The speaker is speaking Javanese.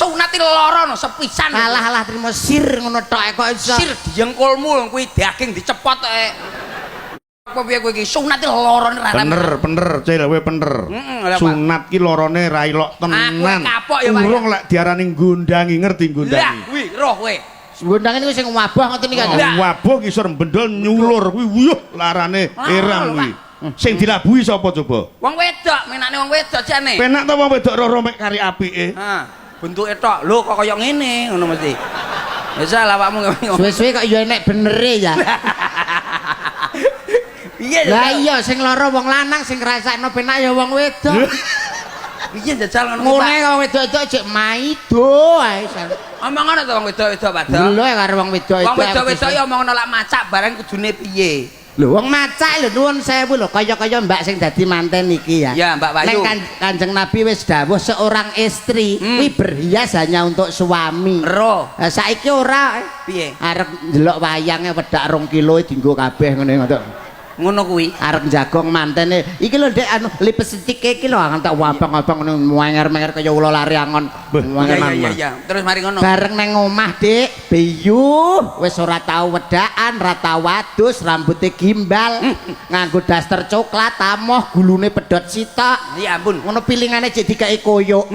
sunat iki lara no sepisan. Alah trimo sir ngono tok kok iso. Sir diengkulmu kuwi daging dicepot apa piye kowe iki sunat iki larane ra. Bener, cil kowe bener. Sunat ki larane ra ilok tenan. Urung lek diarani nggundangi ngerti nggundangi. Lah kuwi roh kowe. Ngundang ini sing wabah ngoten iki kan. Wabah ki isor bendol nyulur kuwi wuyuh larane irang kuwi. Sing dilabuhi sapa coba? Wong wedok, menane wong wedok jane. Penak to wong wedok roro mek kari apike. Ha, bentuke tok. Lho kok kaya ngene ngono mesti. Ya salah awakmu. Suwe-suwe kok ya enek benere ya. Piye lah iya sing lara wong lanang sing ngrasakno penak ya wong wedok. Piye jajal ngono. Ngene wong wedok-wedok jek maido ae. Omongane to wong wedok-wedok padha. Lho karo wong wedok-wedok. Wong wedok-wedok ya omongno lak macak bareng kudune piye. Lho wong macak lho nuwun sewu lho kaya-kaya Mbak sing dadi manten iki ya. Ya Mbak Wayu. Nek Kanjeng Nabi wis dawuh seorang istri kuwi berhias hanya untuk suami. Roh. Lah saiki ora piye? Arep ndelok wayange wedak 2 kilo dienggo kabeh ngene ngono. Ngono kuwi arep jagong mantene iki lho Dek anu lipstick iki lho tak wabang-wabang ngono menger-menger kaya ula lari angon. Iya. Terus mari ngono. Bareng nang omah Dik, biyu wis ora tau wedakan, ora tau wadus, rambutnya gimbal, nganggo daster coklat, tamoh, gulune pedhot sitok. Ya ampun. Ngono pilingane jek dikeki koyok.